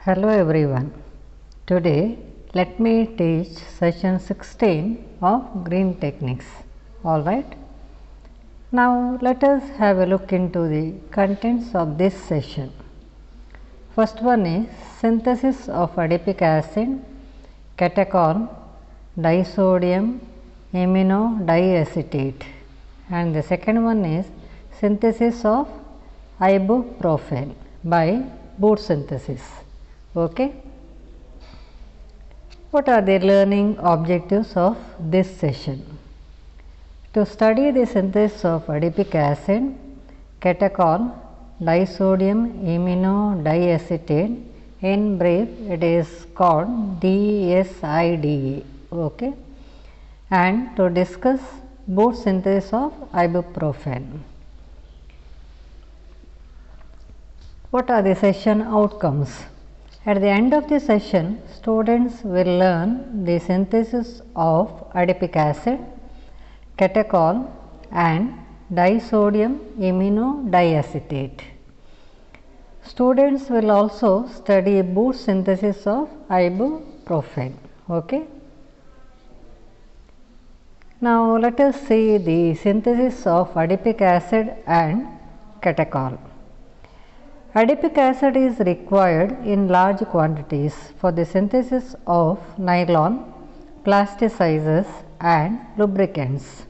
Hello everyone. Today let me teach session 16 of green techniques. Alright. Now let us have a look into the contents of this session. First one is synthesis of adipic acid, catechol, disodium amino diacetate, and the second one is synthesis of ibuprofen by Booth synthesis. Okay. What are the learning objectives of this session? To study the synthesis of adipic acid, catechol, disodium amino diacetate, in brief it is called DSIDA. Okay. And to discuss Booth synthesis of ibuprofen. What are the session outcomes? At the end of the session, students will learn the synthesis of adipic acid, catechol and disodium amino diacetate. Students will also study Booth synthesis of ibuprofen. Okay. Now let us see the synthesis of adipic acid and catechol. Adipic acid is required in large quantities for the synthesis of nylon, plasticizers and lubricants.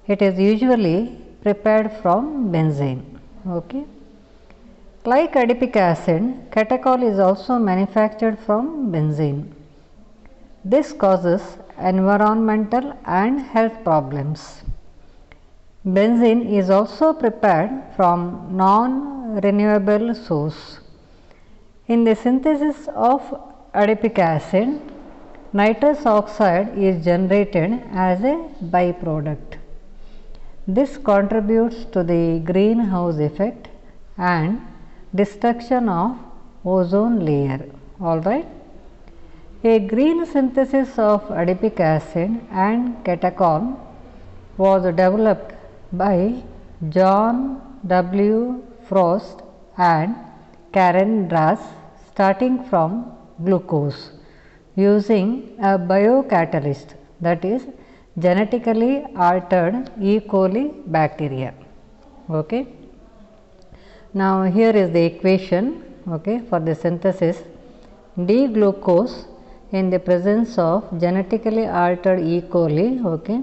It is usually prepared from benzene. Okay. Like adipic acid, catechol is also manufactured from benzene. This causes environmental and health problems. Benzene is also prepared from non-renewable source. In the synthesis of adipic acid, nitrous oxide is generated as a byproduct. This contributes to the greenhouse effect and destruction of ozone layer. Alright. A green synthesis of adipic acid and catechol was developed by John W. Frost and Karen Drass, starting from glucose using a biocatalyst, that is genetically altered E. coli bacteria. Okay. Now here is the equation, okay, for the synthesis. D-glucose in the presence of genetically altered E. coli, okay,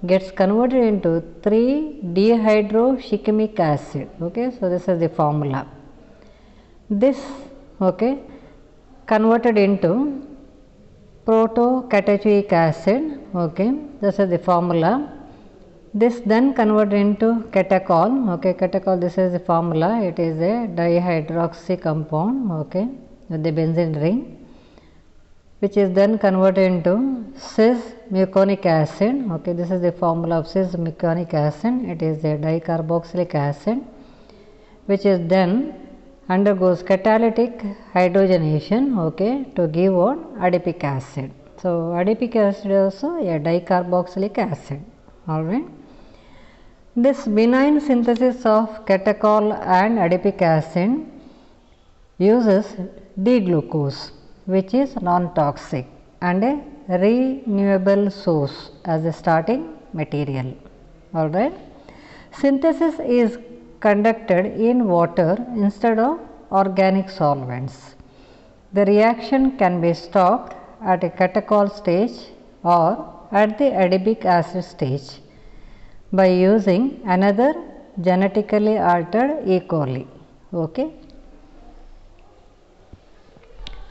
gets converted into 3-dehydroshikimic acid. Okay. So, this is the formula. This, okay, converted into protocatechoic acid. Okay. This is the formula. This then converted into catechol. Okay. Catechol, this is the formula. It is a dihydroxy compound, okay, with the benzene ring, which is then converted into cis-muconic acid. Okay, this is the formula of cis-muconic acid. It is a dicarboxylic acid, which is then undergoes catalytic hydrogenation, okay, to give out adipic acid. So, adipic acid is also a dicarboxylic acid. Alright. This benign synthesis of catechol and adipic acid uses D-glucose, which is non-toxic and a renewable source as a starting material. Alright. Synthesis is conducted in water instead of organic solvents. The reaction can be stopped at a catechol stage or at the adipic acid stage by using another genetically altered E. coli. Okay.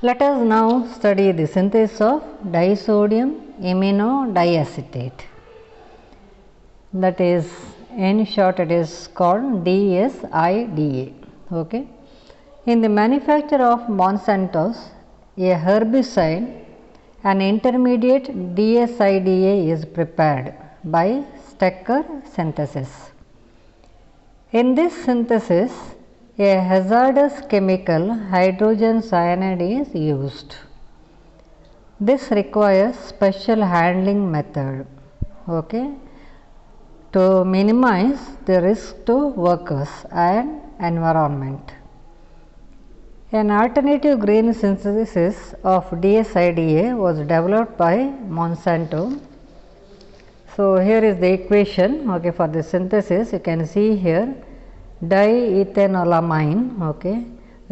Let us now study the synthesis of disodium amino diacetate, that is, in short it is called DSIDA. Okay. In the manufacture of Monsanto's a herbicide, an intermediate DSIDA is prepared by Stecker synthesis. In this synthesis, a hazardous chemical, hydrogen cyanide, is used. This requires special handling method, okay, to minimize the risk to workers and environment. An alternative green synthesis of DSIDA was developed by Monsanto. So, here is the equation, okay, for the synthesis. You can see here diethanolamine, okay,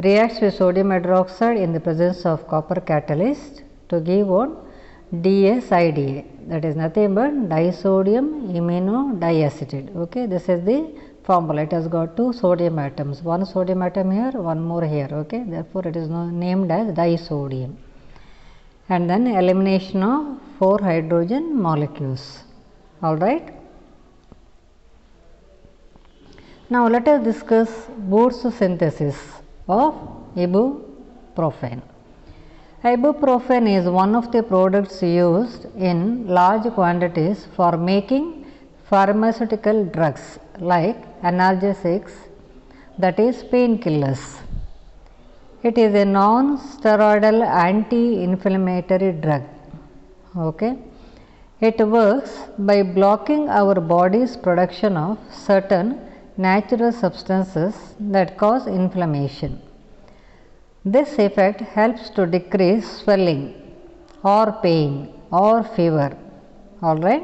reacts with sodium hydroxide in the presence of copper catalyst to give what? DSIDA, that is nothing but disodium imino-diacetate. Okay, this is the formula. It has got two sodium atoms, one sodium atom here, one more here. Okay, therefore it is named as disodium. And then elimination of 4 hydrogen molecules. All right. Now let us discuss Booth's synthesis of ibuprofen. Ibuprofen is one of the products used in large quantities for making pharmaceutical drugs like analgesics, that is painkillers. It is a non-steroidal anti-inflammatory drug. Okay. It works by blocking our body's production of certain natural substances that cause inflammation. This effect helps to decrease swelling or pain or fever. All right.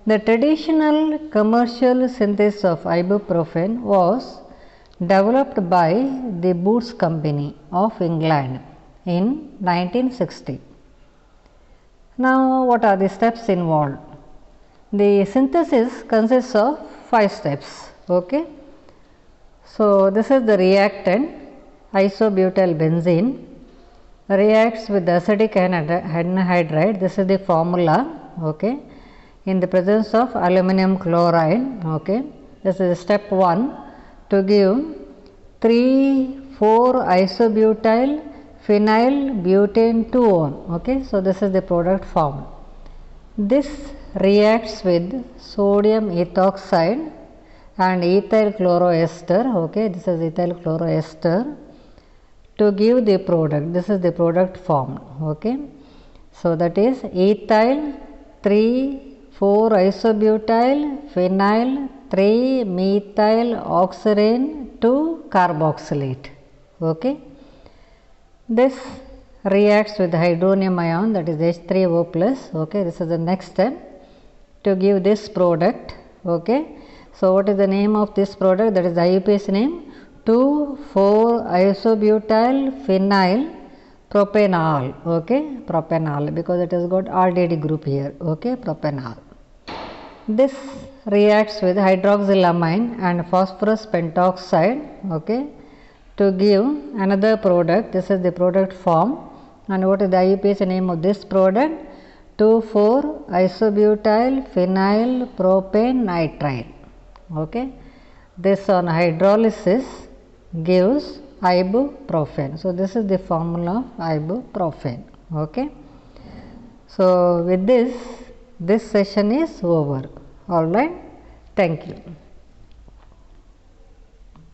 The traditional commercial synthesis of ibuprofen was developed by the Boots Company of England in 1960. Now, what are the steps involved? The synthesis consists of 5 steps. Okay. So, this is the reactant isobutyl benzene reacts with acidic anhydride. This is the formula. Okay. In the presence of aluminum chloride. Okay. This is step 1 to give 3,4 isobutyl phenyl butane 2-one. Okay. So, this is the product formed. This reacts with sodium ethoxide and ethyl chloroester. Okay. This is ethyl chloroester to give the product. This is the product formed. Okay. So, that is ethyl 3,4 isobutyl phenyl 3-methyl oxirane 2 carboxylate. Okay. This reacts with hydronium ion, that is H3O plus. Okay. This is the next step to give this product. Okay. So, what is the name of this product? That is the IUPAC name 2,4-isobutyl phenyl propanol. Okay. Propanol, because it has got RDD group here. Okay. Propanol. This reacts with hydroxylamine and phosphorus pentoxide. Okay. To give another product. This is the product form. And what is the IUPAC name of this product? 2,4-isobutyl phenyl propane nitride. Okay. This on hydrolysis gives ibuprofen. So, this is the formula of ibuprofen. Okay. So, with this session is over. All right. Thank you.